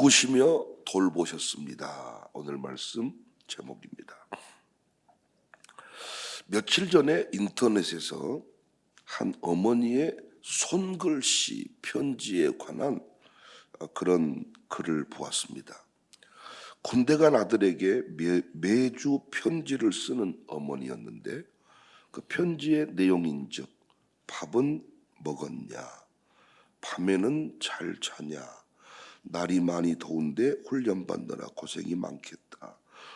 죽으시며 돌보셨습니다. 오늘 말씀 제목입니다. 며칠 전에 인터넷에서 한 어머니의 손글씨 편지에 관한 그런 글을 보았습니다. 군대 간 아들에게 매주 편지를 쓰는 어머니였는데 그 편지의 내용인즉 밥은 먹었냐, 밤에는 잘 자냐, 날이 많이 더운데 훈련 받느라 고생이 많겠다.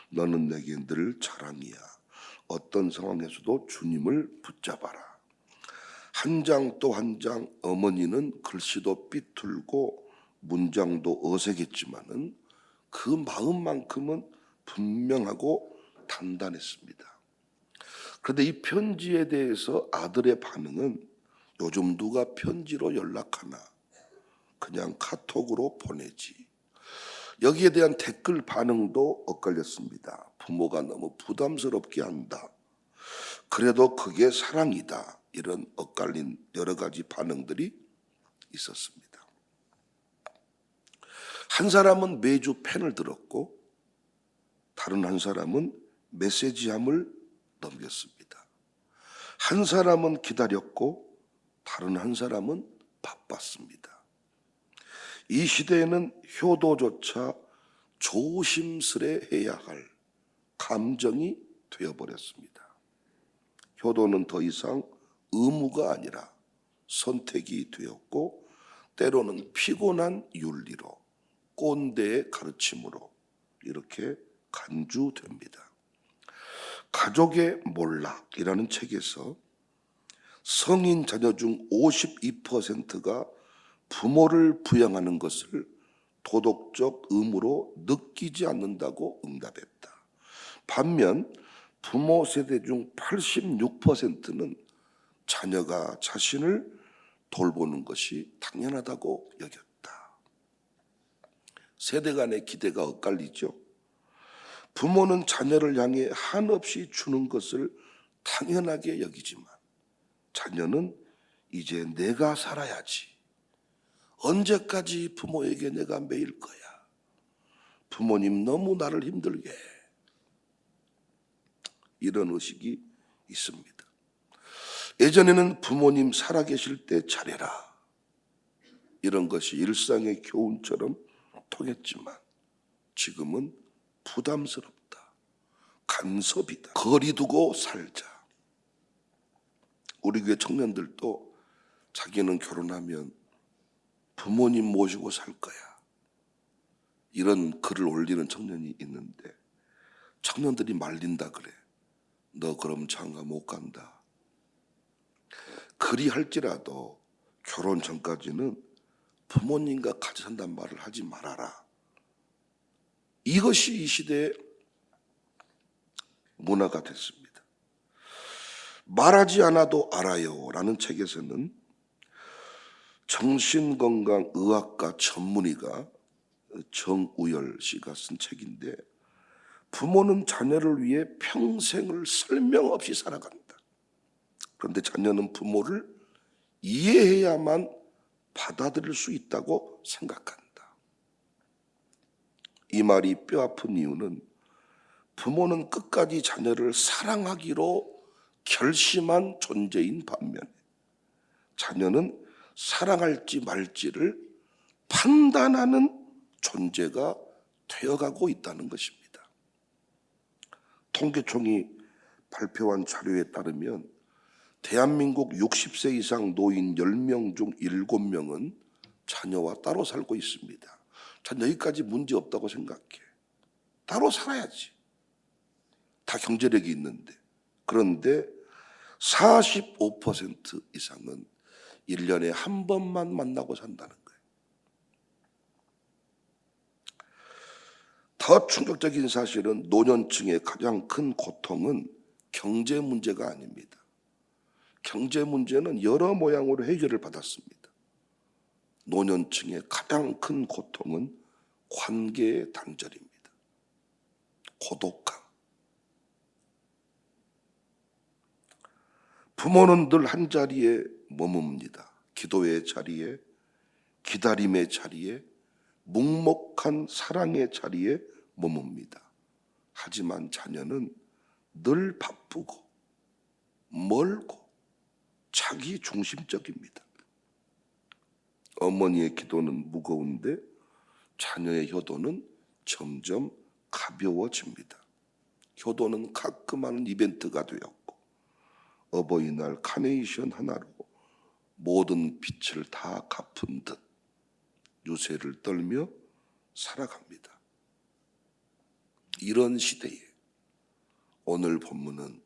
너는 내게 늘 자랑이야. 어떤 상황에서도 주님을 붙잡아라. 한 장 또 한 장 어머니는 글씨도 삐뚤고 문장도 어색했지만은 그 마음만큼은 분명하고 단단했습니다. 그런데 이 편지에 대해서 아들의 반응은 요즘 누가 편지로 연락하나? 그냥 카톡으로 보내지. 여기에 대한 댓글 반응도 엇갈렸습니다. 부모가 너무 부담스럽게 한다. 그래도 그게 사랑이다. 이런 엇갈린 여러 가지 반응들이 있었습니다. 한 사람은 매주 펜을 들었고 다른 한 사람은 메시지함을 넘겼습니다. 한 사람은 기다렸고 다른 한 사람은 바빴습니다. 이 시대에는 효도조차 조심스레 해야 할 감정이 되어버렸습니다. 효도는 더 이상 의무가 아니라 선택이 되었고 때로는 피곤한 윤리로 꼰대의 가르침으로 이렇게 간주됩니다. 가족의 몰락이라는 책에서 성인 자녀 중 52%가 부모를 부양하는 것을 도덕적 의무로 느끼지 않는다고 응답했다. 반면 부모 세대 중 86%는 자녀가 자신을 돌보는 것이 당연하다고 여겼다. 세대 간의 기대가 엇갈리죠. 부모는 자녀를 향해 한없이 주는 것을 당연하게 여기지만 자녀는 이제 내가 살아야지. 언제까지 부모에게 내가 매일 거야. 부모님 너무 나를 힘들게 해. 이런 의식이 있습니다. 예전에는 부모님 살아계실 때 잘해라. 이런 것이 일상의 교훈처럼 통했지만 지금은 부담스럽다. 간섭이다. 거리 두고 살자. 우리 교회 청년들도 자기는 결혼하면 부모님 모시고 살 거야. 이런 글을 올리는 청년이 있는데 청년들이 말린다 그래. 너 그럼 장가 못 간다. 그리 할지라도 결혼 전까지는 부모님과 같이 산단 말을 하지 말아라. 이것이 이 시대의 문화가 됐습니다. 말하지 않아도 알아요 라는 책에서는 정신건강의학과 전문의가 정우열 씨가 쓴 책인데 부모는 자녀를 위해 평생을 설명 없이 살아간다. 그런데 자녀는 부모를 이해해야만 받아들일 수 있다고 생각한다. 이 말이 뼈아픈 이유는 부모는 끝까지 자녀를 사랑하기로 결심한 존재인 반면에 자녀는 사랑할지 말지를 판단하는 존재가 되어가고 있다는 것입니다. 통계청이 발표한 자료에 따르면 대한민국 60세 이상 노인 10명 중 7명은 자녀와 따로 살고 있습니다. 전 여기까지 문제 없다고 생각해. 따로 살아야지. 다 경제력이 있는데. 그런데 45% 이상은 1년에 한 번만 만나고 산다는 거예요. 더 충격적인 사실은 노년층의 가장 큰 고통은 경제 문제가 아닙니다. 경제 문제는 여러 모양으로 해결을 받았습니다. 노년층의 가장 큰 고통은 관계의 단절입니다. 고독함. 부모는 늘 한 자리에 머뭅니다. 기도의 자리에, 기다림의 자리에, 묵묵한 사랑의 자리에 머뭅니다. 하지만 자녀는 늘 바쁘고 멀고 자기 중심적입니다. 어머니의 기도는 무거운데 자녀의 효도는 점점 가벼워집니다. 효도는 가끔 하는 이벤트가 되었고 어버이날 카네이션 하나로 모든 빚을 다 갚은 듯 유세를 떨며 살아갑니다. 이런 시대에 오늘 본문은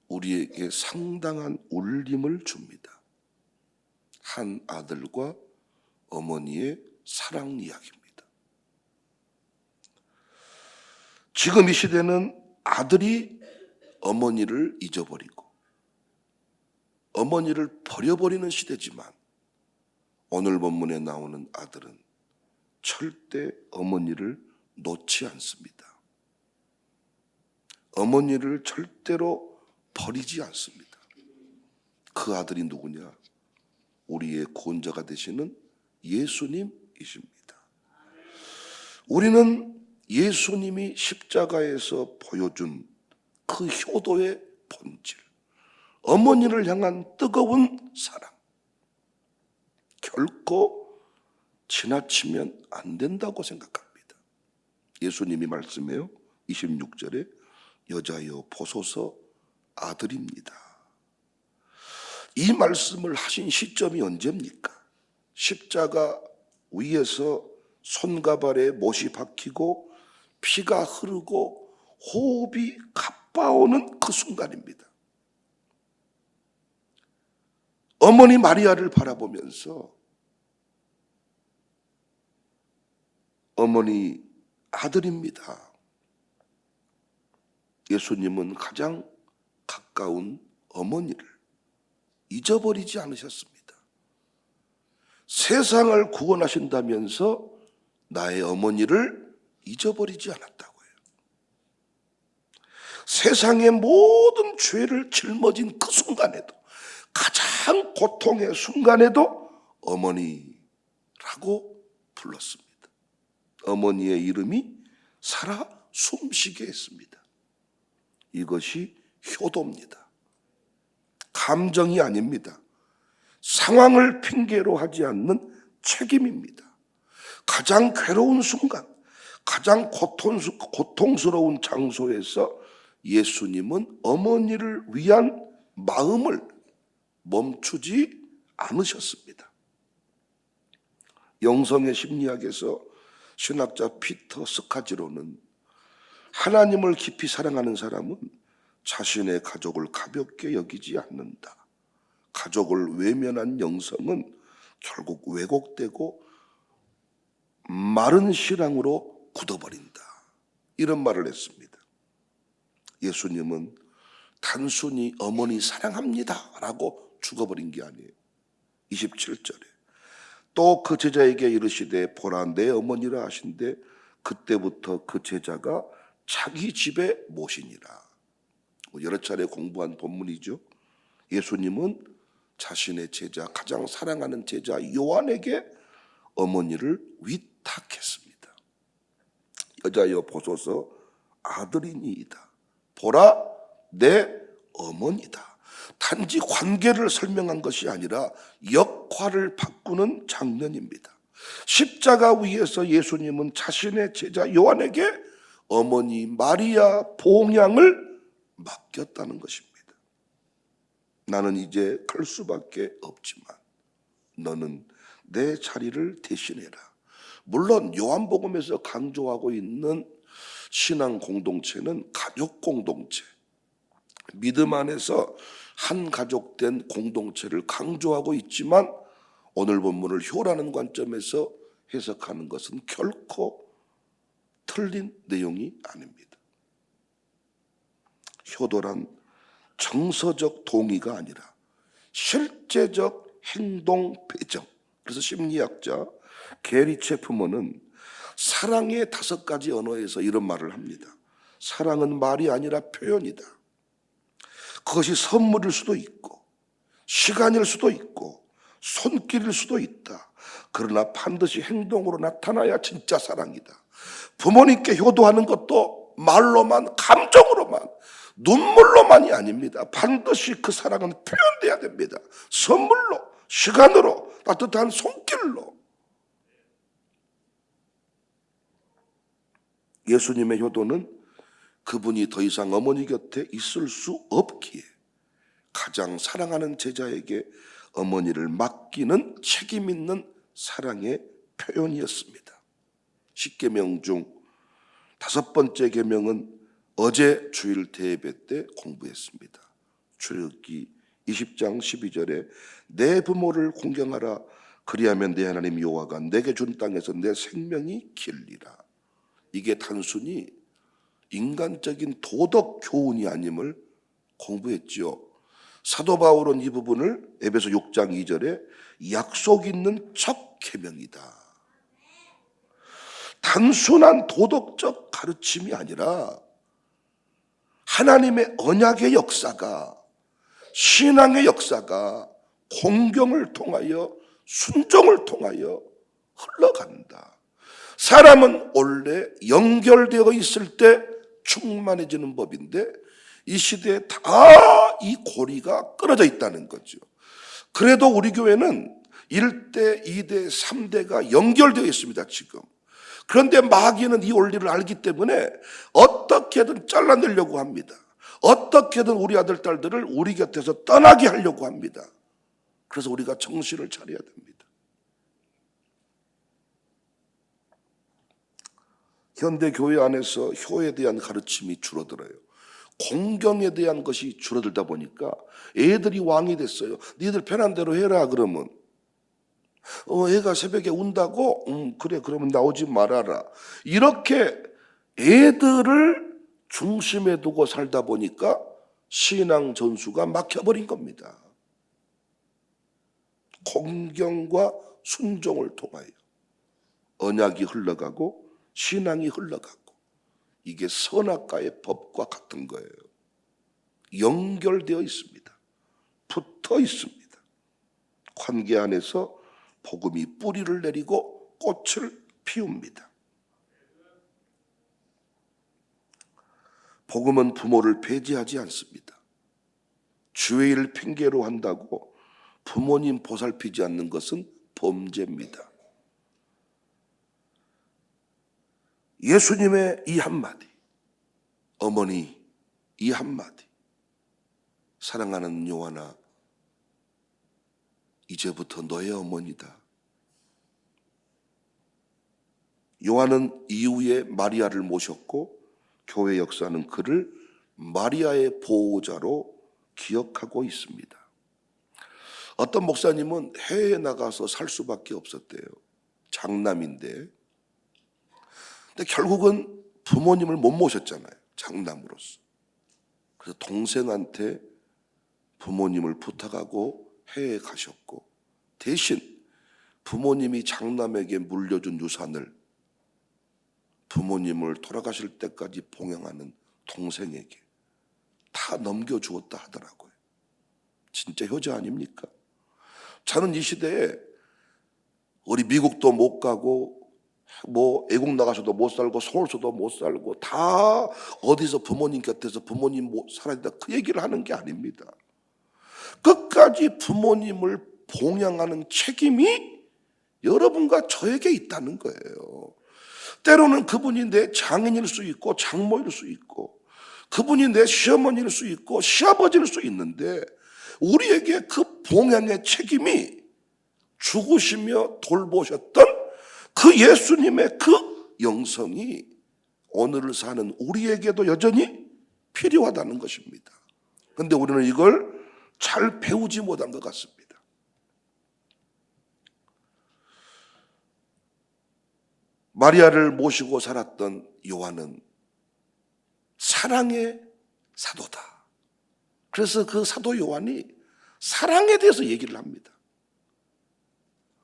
우리에게 상당한 울림을 줍니다. 한 아들과 어머니의 사랑 이야기입니다. 지금 이 시대는 아들이 어머니를 잊어버리고 어머니를 버려버리는 시대지만 오늘 본문에 나오는 아들은 절대 어머니를 놓지 않습니다. 어머니를 절대로 버리지 않습니다. 그 아들이 누구냐? 우리의 구원자가 되시는 예수님이십니다. 우리는 예수님이 십자가에서 보여준 그 효도의 본질, 어머니를 향한 뜨거운 사랑, 결코 지나치면 안 된다고 생각합니다. 예수님이 말씀해요. 26절에 여자여 보소서 아들입니다. 이 말씀을 하신 시점이 언제입니까? 십자가 위에서 손과 발에 못이 박히고 피가 흐르고 호흡이 가빠오는 그 순간입니다. 어머니 마리아를 바라보면서 어머니 아들입니다. 예수님은 가장 가까운 어머니를 잊어버리지 않으셨습니다. 세상을 구원하신다면서 나의 어머니를 잊어버리지 않았다고요. 세상의 모든 죄를 짊어진 그 순간에도, 가장 고통의 순간에도 어머니라고 불렀습니다. 어머니의 이름이 살아 숨쉬게 했습니다. 이것이 효도입니다. 감정이 아닙니다. 상황을 핑계로 하지 않는 책임입니다. 가장 괴로운 순간, 가장 고통스러운 장소에서 예수님은 어머니를 위한 마음을 멈추지 않으셨습니다. 영성의 심리학에서 신학자 피터 스카지로는 하나님을 깊이 사랑하는 사람은 자신의 가족을 가볍게 여기지 않는다. 가족을 외면한 영성은 결국 왜곡되고 마른 실랑으로 굳어버린다. 이런 말을 했습니다. 예수님은 단순히 어머니 사랑합니다 라고 죽어버린 게 아니에요. 27절에 또 그 제자에게 이르시되 보라 내 어머니라 하신데 그때부터 그 제자가 자기 집에 모시니라. 여러 차례 공부한 본문이죠. 예수님은 자신의 제자, 가장 사랑하는 제자 요한에게 어머니를 위탁했습니다. 여자여 보소서 아들이니이다. 보라 내 어머니다. 단지 관계를 설명한 것이 아니라 역할을 바꾸는 장면입니다. 십자가 위에서 예수님은 자신의 제자 요한에게 어머니 마리아 봉양을 맡겼다는 것입니다. 나는 이제 갈 수밖에 없지만 너는 내 자리를 대신해라. 물론 요한복음에서 강조하고 있는 신앙 공동체는 가족 공동체, 믿음 안에서 한 가족된 공동체를 강조하고 있지만 오늘 본문을 효라는 관점에서 해석하는 것은 결코 틀린 내용이 아닙니다. 효도란 정서적 동의가 아니라 실제적 행동 배정. 그래서 심리학자 게리 체프먼은 사랑의 5가지 언어에서 이런 말을 합니다. 사랑은 말이 아니라 표현이다. 그것이 선물일 수도 있고 시간일 수도 있고 손길일 수도 있다. 그러나 반드시 행동으로 나타나야 진짜 사랑이다. 부모님께 효도하는 것도 말로만, 감정으로만, 눈물로만이 아닙니다. 반드시 그 사랑은 표현돼야 됩니다. 선물로, 시간으로, 따뜻한 손길로. 예수님의 효도는 그분이 더 이상 어머니 곁에 있을 수 없기에 가장 사랑하는 제자에게 어머니를 맡기는 책임 있는 사랑의 표현이었습니다. 10계명 중 5번째 계명은 어제 주일 대예배 때 공부했습니다. 출애굽기 20장 12절에 내 부모를 공경하라. 그리하면 내 하나님 여호와가 내게 준 땅에서 내 생명이 길리라. 이게 단순히 인간적인 도덕 교훈이 아님을 공부했지요. 사도 바울은 이 부분을 에베소 6장 2절에 약속 있는 첫 계명이다. 단순한 도덕적 가르침이 아니라 하나님의 언약의 역사가, 신앙의 역사가 공경을 통하여, 순종을 통하여 흘러간다. 사람은 원래 연결되어 있을 때 충만해지는 법인데 이 시대에 다 이 고리가 끊어져 있다는 거죠. 그래도 우리 교회는 1대, 2대, 3대가 연결되어 있습니다, 지금. 그런데 마귀는 이 원리를 알기 때문에 어떻게든 잘라내려고 합니다. 어떻게든 우리 아들, 딸들을 우리 곁에서 떠나게 하려고 합니다. 그래서 우리가 정신을 차려야 됩니다. 현대 교회 안에서 효에 대한 가르침이 줄어들어요. 공경에 대한 것이 줄어들다 보니까 애들이 왕이 됐어요. 니들 편한 대로 해라 그러면 애가 새벽에 운다고? 그래 그러면 나오지 말아라. 이렇게 애들을 중심에 두고 살다 보니까 신앙 전수가 막혀버린 겁니다. 공경과 순종을 통하여 언약이 흘러가고 신앙이 흘러가고 이게 선악과의 법과 같은 거예요. 연결되어 있습니다. 붙어 있습니다. 관계 안에서 복음이 뿌리를 내리고 꽃을 피웁니다. 복음은 부모를 배제하지 않습니다. 주의 일을 핑계로 한다고 부모님 보살피지 않는 것은 범죄입니다. 예수님의 이 한마디, 어머니 이 한마디, 사랑하는 요한아, 이제부터 너의 어머니다. 요한은 이후에 마리아를 모셨고 교회 역사는 그를 마리아의 보호자로 기억하고 있습니다. 어떤 목사님은 해외에 나가서 살 수밖에 없었대요. 장남인데. 근데 결국은 부모님을 못 모셨잖아요. 장남으로서. 그래서 동생한테 부모님을 부탁하고 해외에 가셨고 대신 부모님이 장남에게 물려준 유산을 부모님을 돌아가실 때까지 봉양하는 동생에게 다 넘겨주었다 하더라고요. 진짜 효자 아닙니까? 저는 이 시대에 우리 미국도 못 가고 외국 나가서도 못 살고 서울서도 못 살고 다 어디서 부모님 곁에서 부모님 못 살아야 된다 그 얘기를 하는 게 아닙니다. 끝까지 부모님을 봉양하는 책임이 여러분과 저에게 있다는 거예요. 때로는 그분이 내 장인일 수 있고 장모일 수 있고 그분이 내 시어머니일 수 있고 시아버지일 수 있는데 우리에게 그 봉양의 책임이 죽으시며 돌보셨던 그 예수님의 그 영성이 오늘을 사는 우리에게도 여전히 필요하다는 것입니다. 그런데 우리는 이걸 잘 배우지 못한 것 같습니다. 마리아를 모시고 살았던 요한은 사랑의 사도다. 그래서 그 사도 요한이 사랑에 대해서 얘기를 합니다.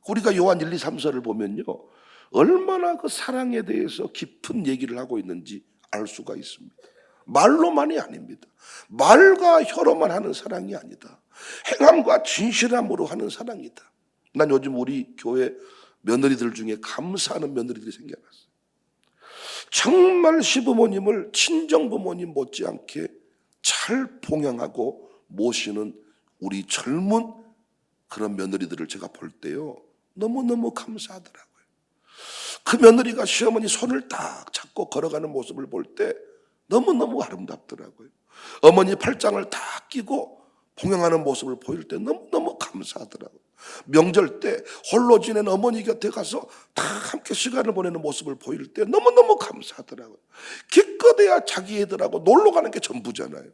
우리가 요한 1, 2, 3서를 보면요. 얼마나 그 사랑에 대해서 깊은 얘기를 하고 있는지 알 수가 있습니다. 말로만이 아닙니다. 말과 혀로만 하는 사랑이 아니다. 행함과 진실함으로 하는 사랑이다. 난 요즘 우리 교회 며느리들 중에 감사하는 며느리들이 생겨났어요. 정말 시부모님을 친정부모님 못지않게 잘 봉양하고 모시는 우리 젊은 그런 며느리들을 제가 볼 때요, 너무너무 감사하더라고요. 그 며느리가 시어머니 손을 딱 잡고 걸어가는 모습을 볼 때 너무너무 아름답더라고요. 어머니 팔짱을 딱 끼고 봉양하는 모습을 보일 때 너무너무 감사하더라고요. 명절 때 홀로 지낸 어머니 곁에 가서 다 함께 시간을 보내는 모습을 보일 때 너무너무 감사하더라고요. 기껏해야 자기 애들하고 놀러 가는 게 전부잖아요.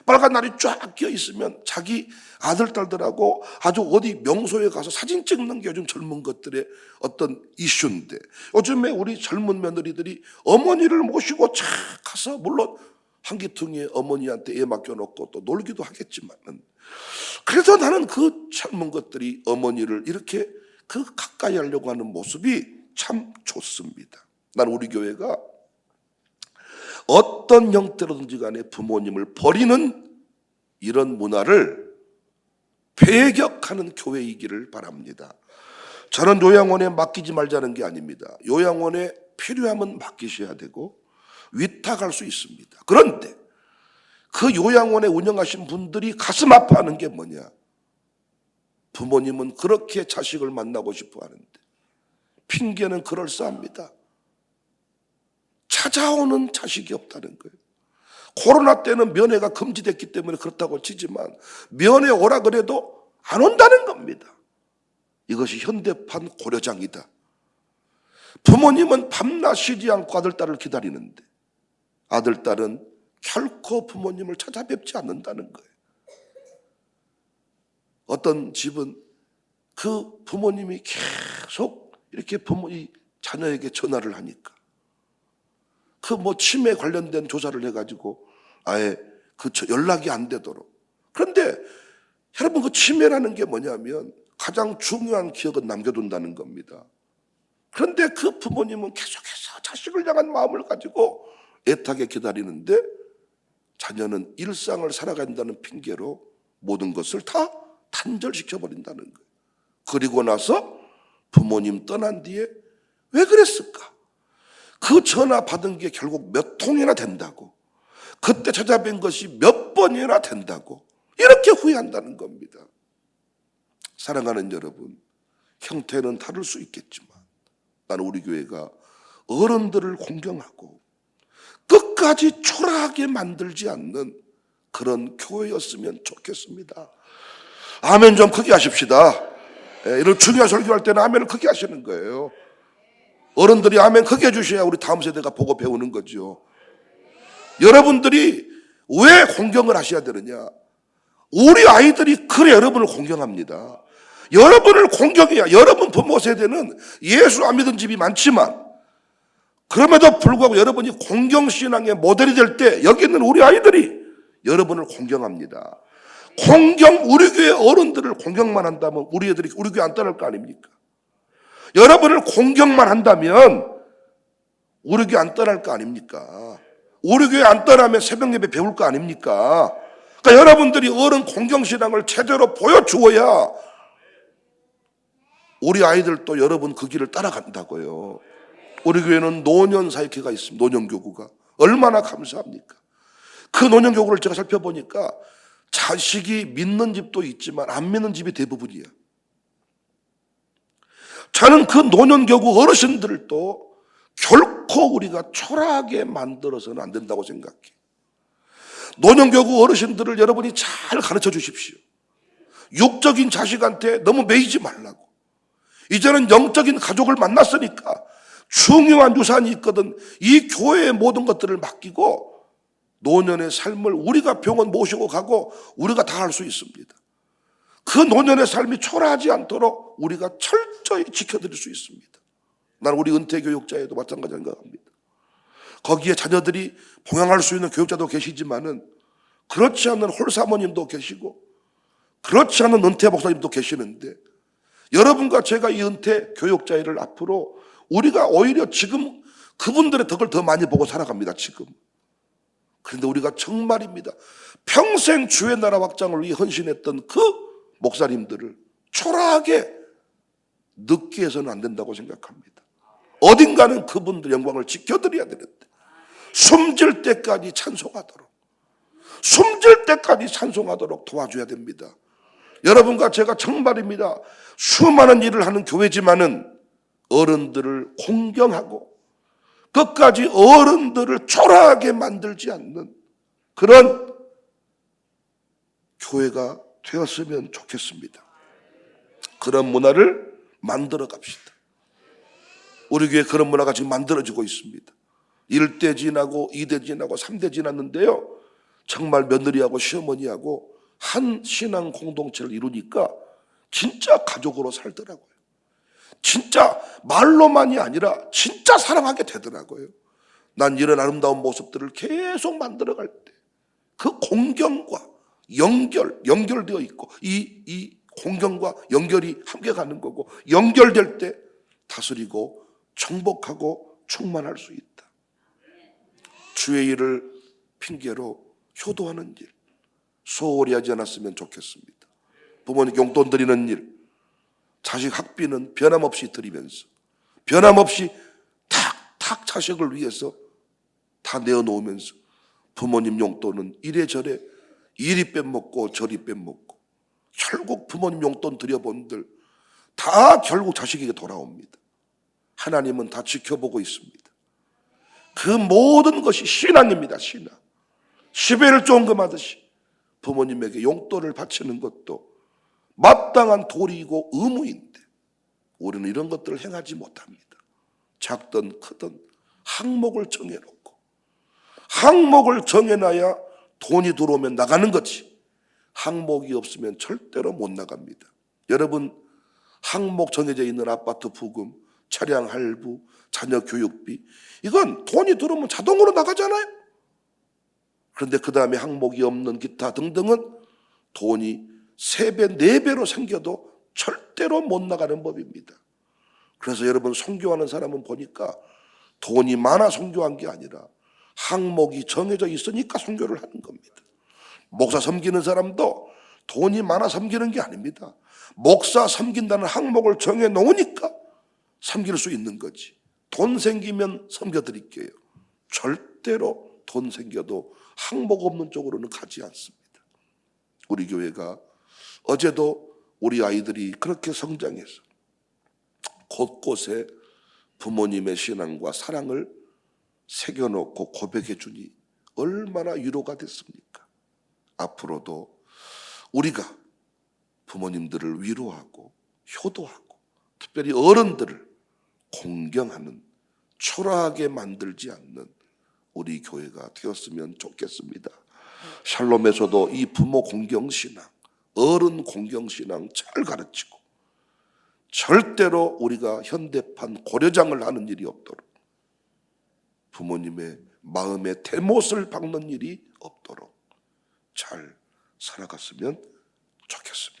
빨간 날이 쫙 끼어 있으면 자기 아들, 딸들하고 아주 어디 명소에 가서 사진 찍는 게 요즘 젊은 것들의 어떤 이슈인데, 요즘에 우리 젊은 며느리들이 어머니를 모시고 착 가서, 물론 한기퉁이에 어머니한테 애 맡겨놓고 또 놀기도 하겠지만은, 그래서 나는 그 젊은 것들이 어머니를 이렇게 그 가까이 하려고 하는 모습이 참 좋습니다. 난 우리 교회가 어떤 형태로든지 간에 부모님을 버리는 이런 문화를 배격하는 교회이기를 바랍니다. 저는 요양원에 맡기지 말자는 게 아닙니다. 요양원에 필요하면 맡기셔야 되고 위탁할 수 있습니다. 그런데 그 요양원에 운영하신 분들이 가슴 아파하는 게 뭐냐? 부모님은 그렇게 자식을 만나고 싶어 하는데 핑계는 그럴싸합니다. 찾아오는 자식이 없다는 거예요. 코로나 때는 면회가 금지됐기 때문에 그렇다고 치지만 면회 오라 그래도 안 온다는 겁니다. 이것이 현대판 고려장이다. 부모님은 밤낮 쉬지 않고 아들, 딸을 기다리는데 아들, 딸은 결코 부모님을 찾아뵙지 않는다는 거예요. 어떤 집은 그 부모님이 계속 이렇게 자녀에게 전화를 하니까 그 치매 관련된 조사를 해가지고 아예 연락이 안 되도록. 그런데 여러분, 그 치매라는 게 뭐냐면 가장 중요한 기억은 남겨둔다는 겁니다. 그런데 그 부모님은 계속해서 자식을 향한 마음을 가지고 애타게 기다리는데 자녀는 일상을 살아간다는 핑계로 모든 것을 다 단절시켜버린다는 거예요. 그리고 나서 부모님 떠난 뒤에 왜 그랬을까? 그 전화 받은 게 결국 몇 통이나 된다고, 그때 찾아뵌 것이 몇 번이나 된다고 이렇게 후회한다는 겁니다. 사랑하는 여러분, 형태는 다를 수 있겠지만 나는 우리 교회가 어른들을 공경하고 끝까지 초라하게 만들지 않는 그런 교회였으면 좋겠습니다. 아멘 좀 크게 하십시다. 이런 중요한 설교할 때는 아멘을 크게 하시는 거예요. 어른들이 아멘 크게 해주셔야 우리 다음 세대가 보고 배우는 거죠. 여러분들이 왜 공경을 하셔야 되느냐? 우리 아이들이 그래 여러분을 공경합니다. 여러분을 공경해야, 여러분 부모 세대는 예수 안 믿은 집이 많지만 그럼에도 불구하고 여러분이 공경신앙의 모델이 될 때 여기 있는 우리 아이들이 여러분을 공경합니다. 우리 교회 어른들을 공경만 한다면 우리 애들이 우리 교회 안 따를 거 아닙니까? 여러분을 공경만 한다면 우리 교회 안 떠날 거 아닙니까? 우리 교회 안 떠나면 새벽 예배 배울 거 아닙니까? 그러니까 여러분들이 어른 공경신앙을 제대로 보여주어야 우리 아이들도 여러분 그 길을 따라간다고요. 우리 교회는 노년사역회가 있습니다. 노년교구가. 얼마나 감사합니까? 그 노년교구를 제가 살펴보니까 자식이 믿는 집도 있지만 안 믿는 집이 대부분이야. 저는 그 노년교구 어르신들도 결코 우리가 초라하게 만들어서는 안 된다고 생각해. 노년교구 어르신들을 여러분이 잘 가르쳐 주십시오. 육적인 자식한테 너무 매이지 말라고. 이제는 영적인 가족을 만났으니까 중요한 유산이 있거든. 이 교회의 모든 것들을 맡기고 노년의 삶을 우리가 병원 모시고 가고 우리가 다 할 수 있습니다. 그 노년의 삶이 초라하지 않도록 우리가 철저히 지켜드릴 수 있습니다. 나는 우리 은퇴교육자에도 마찬가지인 것 같습니다. 거기에 자녀들이 봉양할 수 있는 교육자도 계시지만은 그렇지 않은 홀사모님도 계시고 그렇지 않은 은퇴 목사님도 계시는데 여러분과 제가 이 은퇴 교육자를 앞으로 우리가 오히려 지금 그분들의 덕을 더 많이 보고 살아갑니다. 지금. 그런데 우리가 정말입니다. 평생 주의 나라 확장을 위해 헌신했던 그 목사님들을 초라하게 늦게 해서는 안 된다고 생각합니다. 어딘가는 그분들 영광을 지켜드려야 되는데 숨질 때까지 찬송하도록, 숨질 때까지 찬송하도록 도와줘야 됩니다. 여러분과 제가 정말입니다. 수많은 일을 하는 교회지만은 어른들을 공경하고 끝까지 어른들을 초라하게 만들지 않는 그런 교회가 되었으면 좋겠습니다. 그런 문화를 만들어 갑시다. 우리 교회 그런 문화가 지금 만들어지고 있습니다. 1대 지나고 2대 지나고 3대 지났는데요, 정말 며느리하고 시어머니하고 한 신앙 공동체를 이루니까 진짜 가족으로 살더라고요. 진짜 말로만이 아니라 진짜 사랑하게 되더라고요. 난 이런 아름다운 모습들을 계속 만들어갈 때 그 공경과 연결되어 있고 이 공경과 연결이 함께 가는 거고, 연결될 때 다스리고 정복하고 충만할 수 있다. 주의 일을 핑계로 효도하는 일 소홀히 하지 않았으면 좋겠습니다. 부모님 용돈 드리는 일, 자식 학비는 변함없이 드리면서 변함없이 탁탁 자식을 위해서 다 내어놓으면서 부모님 용돈은 이래저래 이리 빼먹고 저리 빼먹고 결국 부모님 용돈 드려본들 다 결국 자식에게 돌아옵니다. 하나님은 다 지켜보고 있습니다. 그 모든 것이 신앙입니다. 신앙. 10회를 종금하듯이 부모님에게 용돈을 바치는 것도 마땅한 도리이고 의무인데 우리는 이런 것들을 행하지 못합니다. 작든 크든 항목을 정해놓고, 항목을 정해놔야 돈이 들어오면 나가는 거지, 항목이 없으면 절대로 못 나갑니다. 여러분, 항목 정해져 있는 아파트 부금, 차량 할부, 자녀 교육비, 이건 돈이 들어오면 자동으로 나가잖아요. 그런데 그 다음에 항목이 없는 기타 등등은 돈이 3배, 4배로 생겨도 절대로 못 나가는 법입니다. 그래서 여러분, 선교하는 사람은 보니까 돈이 많아 선교한 게 아니라 항목이 정해져 있으니까 선교를 하는 겁니다. 목사 섬기는 사람도 돈이 많아 섬기는 게 아닙니다. 목사 섬긴다는 항목을 정해 놓으니까 섬길 수 있는 거지. 돈 생기면 섬겨드릴게요. 절대로 돈 생겨도 항목 없는 쪽으로는 가지 않습니다. 우리 교회가 어제도 우리 아이들이 그렇게 성장해서 곳곳에 부모님의 신앙과 사랑을 새겨놓고 고백해 주니 얼마나 위로가 됐습니까? 앞으로도 우리가 부모님들을 위로하고 효도하고 특별히 어른들을 공경하는, 초라하게 만들지 않는 우리 교회가 되었으면 좋겠습니다. 샬롬에서도 이 부모 공경신앙, 어른 공경신앙 잘 가르치고 절대로 우리가 현대판 고려장을 하는 일이 없도록, 부모님의 마음의 대못을 박는 일이 없도록 잘 살아갔으면 좋겠습니다.